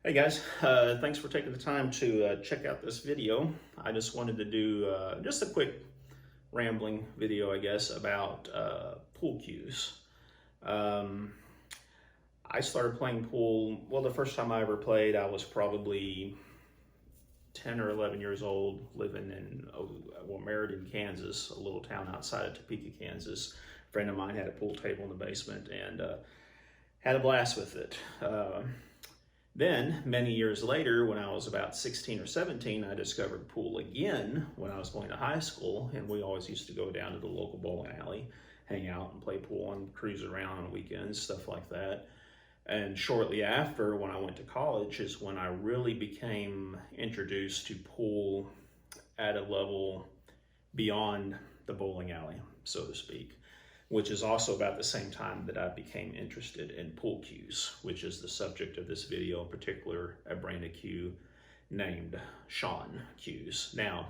Hey guys, thanks for taking the time to check out this video. I just wanted to do just a quick rambling video, I guess, about pool cues. Um, I started playing pool, well, the first time I ever played, I was probably 10 or 11 years old, living in, Meriden, Kansas, a little town outside of Topeka, Kansas. A friend of mine had a pool table in the basement and had a blast with it. Then, many years later, when I was about 16 or 17, I discovered pool again when I was going to high school, and we always used to go down to the local bowling alley, hang out and play pool and cruise around on weekends, stuff like that. And shortly after, when I went to college, is when I really became introduced to pool at a level beyond the bowling alley, so to speak, which is also about the same time that I became interested in pool cues, which is the subject of this video, in particular, a brand of cue named Schon Cues. Now,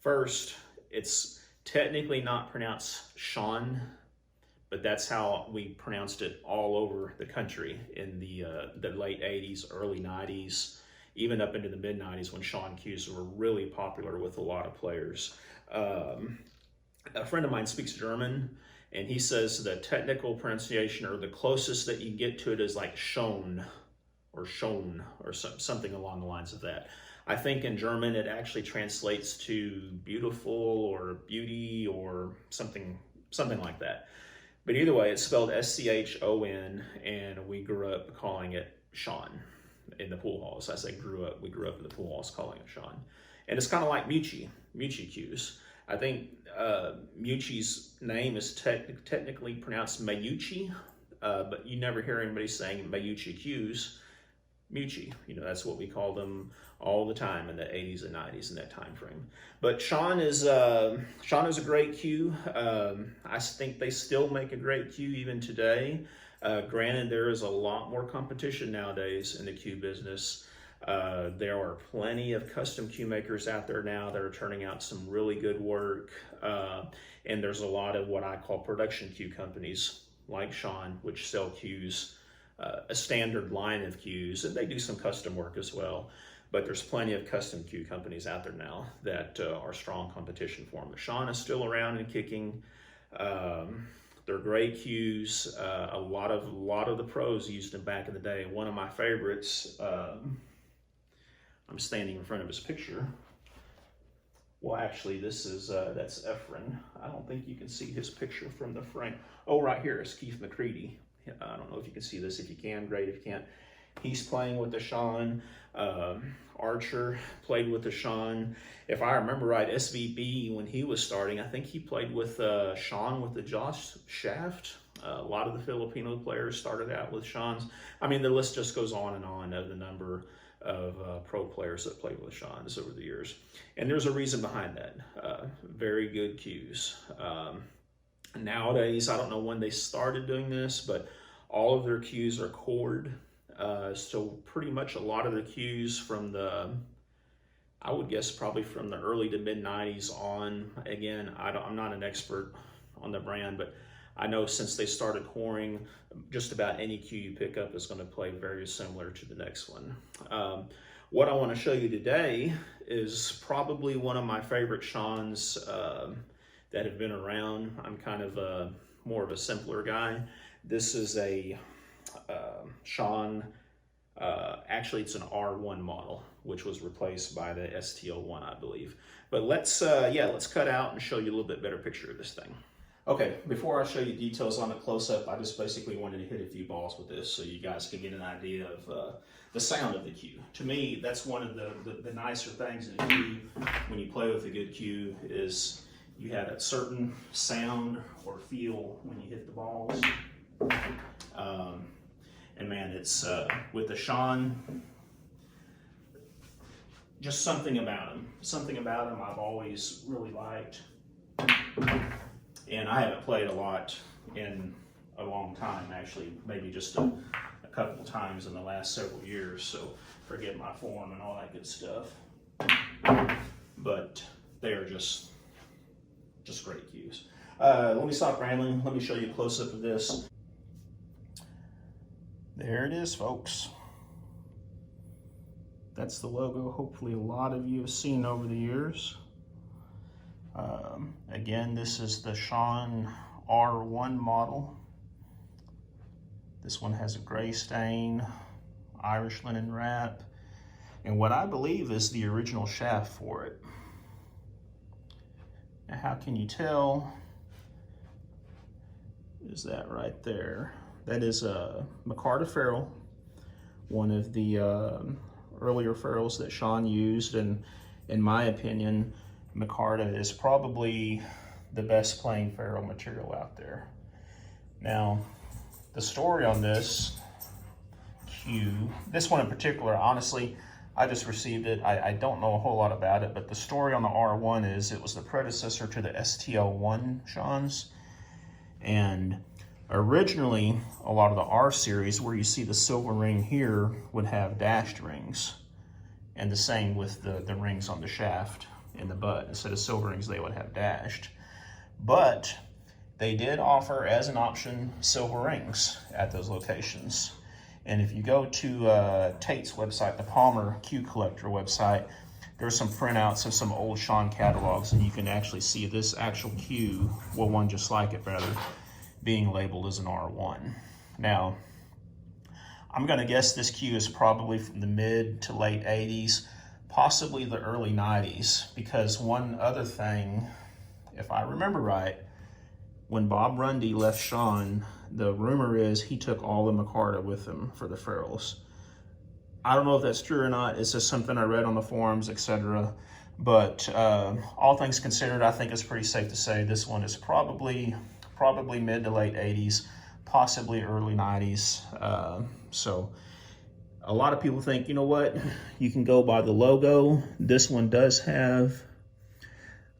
first, it's technically not pronounced Sean, but that's how we pronounced it all over the country in the late 80s, early 90s, even up into the mid 90s when Schon Cues were really popular with a lot of players. A friend of mine speaks German, and he says the technical pronunciation, or the closest that you can get to it, is like schon or something along the lines of that. I think in German it actually translates to beautiful or beauty or something like that. But either way, it's spelled S-C-H-O-N, and we grew up calling it Schon in the pool halls. I say we grew up in the pool halls calling it Schon. And it's kind of like Mucci cues. I think Mucci's name is technically pronounced Mayuchi, but you never hear anybody saying Mayuchi cues. Mucci, that's what we call them all the time in the 80s and 90s in that time frame. But Schon is a great cue. I think they still make a great cue even today. Granted, there is a lot more competition nowadays in the cue business. There are plenty of custom cue makers out there now that are turning out some really good work. And there's a lot of what I call production cue companies like Schon, which sell cues, a standard line of cues, and they do some custom work as well. But there's plenty of custom cue companies out there now that are strong competition for them. But Schon is still around and kicking. They're great cues. A lot of the pros used them back in the day. One of my favorites, I'm standing in front of his picture. Well, actually, this is that's Efren. I don't think you can see his picture from the frame. Oh, right here is Keith McCready. I don't know if you can see this. If you can, great. If you can't, he's playing with the Schon. Archer played with the Schon. If I remember right, SVB, when he was starting, I think he played with Schon with the Josh Shaft. A lot of the Filipino players started out with Shons. I mean, the list just goes on and on of the number of pro players that played with Shons over the years. And there's a reason behind that. Very good cues. Nowadays, I don't know when they started doing this, but all of their cues are cord. So pretty much a lot of the cues from I would guess probably from the early to mid 90s on. Again, I'm not an expert on the brand, but I know since they started coring, just about any cue you pick up is going to play very similar to the next one. What I want to show you today is probably one of my favorite Shons that have been around. I'm kind of more of a simpler guy. This is a Schon, actually it's an R1 model, which was replaced by the ST01, I believe. But let's cut out and show you a little bit better picture of this thing. Okay, before I show you details on the close-up, I just basically wanted to hit a few balls with this so you guys can get an idea of the sound of the cue. To me, that's one of the nicer things in a cue when you play with a good cue is you have that certain sound or feel when you hit the balls. And man, it's with the Schon, just something about him. Something about him I've always really liked. And I haven't played a lot in a long time, actually, maybe just a couple times in the last several years, so forget my form and all that good stuff. But they are just great cues. Let me stop rambling. Let me show you a close-up of this. There it is, folks. That's the logo hopefully a lot of you have seen over the years. Again, this is the Schon R1 model. This one has a gray stain, Irish linen wrap, and what I believe is the original shaft for it. Now, how can you tell? Is that right there? That is a micarta ferrule, one of the earlier ferrules that Schon used, and in my opinion, micarta is probably the best plain ferrule material out there. Now, the story on this cue, this one in particular, honestly, I just received it. I don't know a whole lot about it, but the story on the R1 is it was the predecessor to the STL1 Schons. And originally, a lot of the R series, where you see the silver ring here, would have dashed rings. And the same with the rings on the shaft and the butt. Instead of silver rings, they would have dashed. But they did offer, as an option, silver rings at those locations. And if you go to Tate's website, the Palmer Cue Collector website, there's some printouts of some old Schon catalogs, and you can actually see this actual cue, well, one just like it rather, being labeled as an R1. Now, I'm gonna guess this cue is probably from the mid to late 80s, possibly the early 90s, because one other thing, if I remember right, when Bob Rundy left Schon, the rumor is he took all the micarta with him for the ferrules. I don't know if that's true or not. It's just something I read on the forums, etc. But all things considered, I think it's pretty safe to say this one is probably mid to late 80s, possibly early 90s. So a lot of people think, you know what, you can go by the logo. This one does have,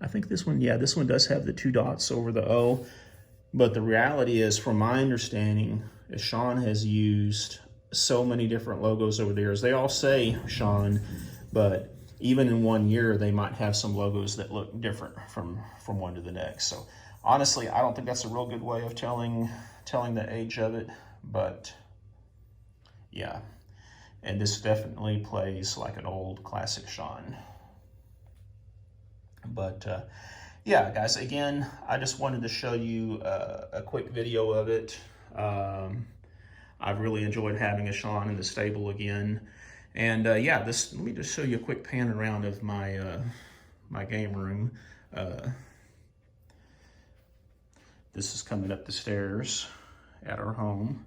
I think this one, yeah, this one does have the 2 dots over the O. But the reality is, from my understanding, is Schon has used so many different logos over the years. They all say Schon, but even in one year, they might have some logos that look different from one to the next. So honestly, I don't think that's a real good way of telling the age of it, but yeah. And this definitely plays like an old classic Schon. But yeah, guys, again, I just wanted to show you a quick video of it. I've really enjoyed having a Schon in the stable again. And yeah, let me just show you a quick pan around of my my game room. This is coming up the stairs at our home.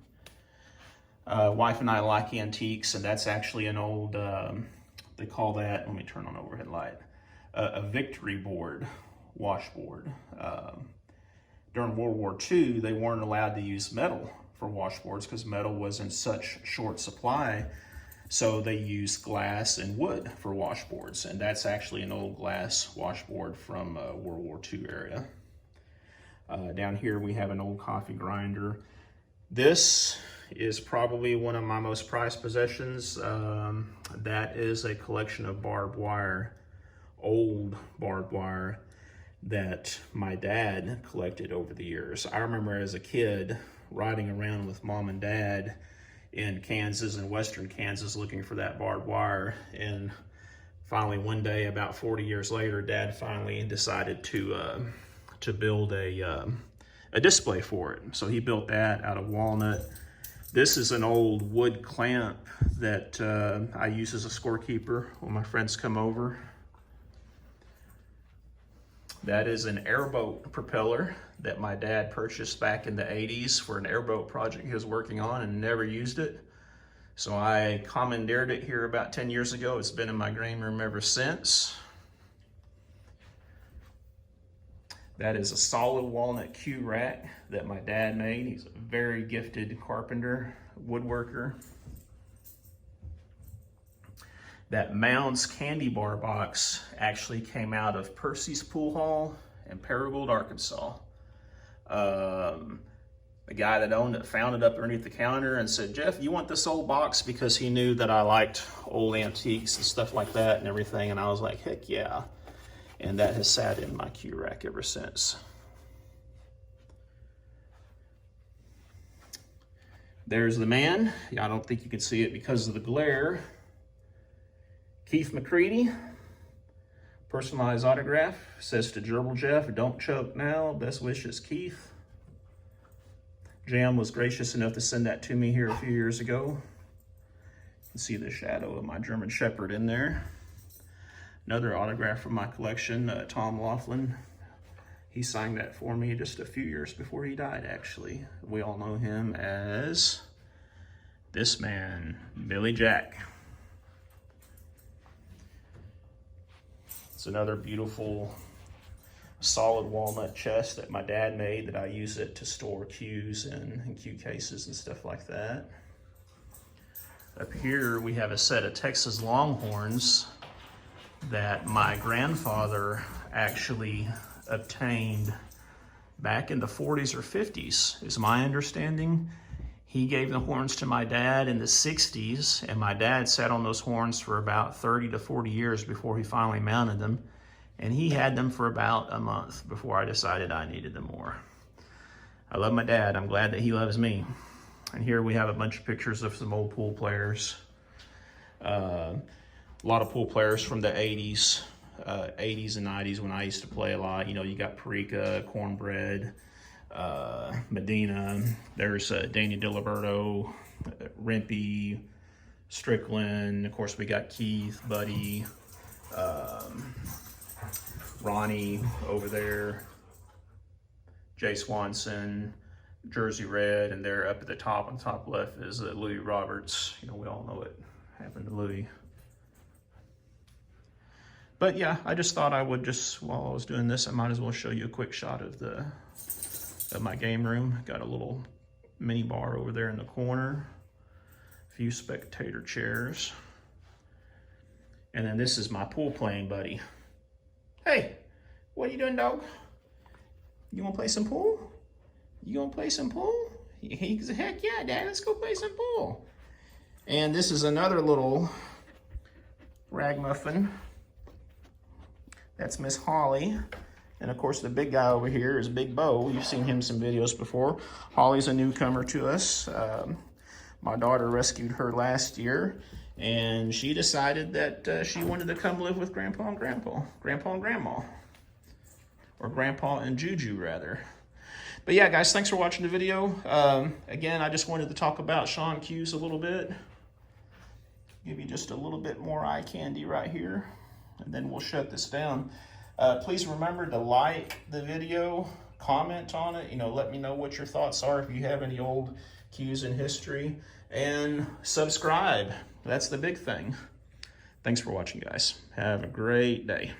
Wife and I like antiques, and that's actually an old, they call that, let me turn on overhead light, a victory board, washboard. During World War II, they weren't allowed to use metal for washboards because metal was in such short supply. So they used glass and wood for washboards. And that's actually an old glass washboard from World War II area. Down here, we have an old coffee grinder. This is probably one of my most prized possessions. That is a collection of barbed wire, old barbed wire, that my dad collected over the years. I remember as a kid riding around with mom and dad in Kansas and western Kansas looking for that barbed wire, and finally one day about 40 years later, dad finally decided to build a display for it. So he built that out of walnut. This is an old wood clamp that I use as a scorekeeper when my friends come over. That is an airboat propeller that my dad purchased back in the 80s for an airboat project he was working on and never used it. So I commandeered it here about 10 years ago. It's been in my game room ever since. That is a solid walnut cue rack that my dad made. He's a very gifted carpenter, woodworker. That Mounds candy bar box actually came out of Percy's Pool Hall in Paragould, Arkansas. The guy that owned it found it up underneath the counter and said, "Jeff, you want this old box?" Because he knew that I liked old antiques and stuff like that and everything. And I was like, heck yeah. And that has sat in my cue rack ever since. There's the man. I don't think you can see it because of the glare. Keith McCready, personalized autograph, says to Gerbil Jeff, don't choke now, best wishes, Keith. Jam was gracious enough to send that to me here a few years ago. You can see the shadow of my German Shepherd in there. Another autograph from my collection, Tom Laughlin. He signed that for me just a few years before he died, actually. We all know him as this man, Billy Jack. It's another beautiful, solid walnut chest that my dad made that I use it to store cues and cue cases and stuff like that. Up here, we have a set of Texas Longhorns that my grandfather actually obtained back in the 40s or 50s, is my understanding. He gave the horns to my dad in the 60s, and my dad sat on those horns for about 30 to 40 years before he finally mounted them. And he had them for about a month before I decided I needed them more. I love my dad. I'm glad that he loves me. And here we have a bunch of pictures of some old pool players. A lot of pool players from the 80s and 90s when I used to play a lot. You know, you got Perica, Cornbread, Medina. There's Daniel Diliberto, Rimpey, Strickland. Of course, we got Keith, Buddy, Ronnie over there, Jay Swanson, Jersey Red, and there up at the top, on the top left is Louis Roberts. You know, we all know what happened to Louis. But yeah, I just thought I would just, while I was doing this, I might as well show you a quick shot of my game room. Got a little mini bar over there in the corner, a few spectator chairs. And then this is my pool playing buddy. Hey, what are you doing, dog? You wanna play some pool? You wanna play some pool? He said, heck yeah, Dad, let's go play some pool. And this is another little ragamuffin. That's Miss Holly. And of course, the big guy over here is Big Bo. You've seen him in some videos before. Holly's a newcomer to us. My daughter rescued her last year, and she decided that she wanted to come live with Grandpa and Grandma, or Grandpa and Juju, rather. But yeah, guys, thanks for watching the video. Again, I just wanted to talk about Schon Cues a little bit. Give you just a little bit more eye candy right here, and then we'll shut this down. Please remember to like the video, comment on it, let me know what your thoughts are if you have any old cues in history, and subscribe. That's the big thing. Thanks for watching, guys. Have a great day.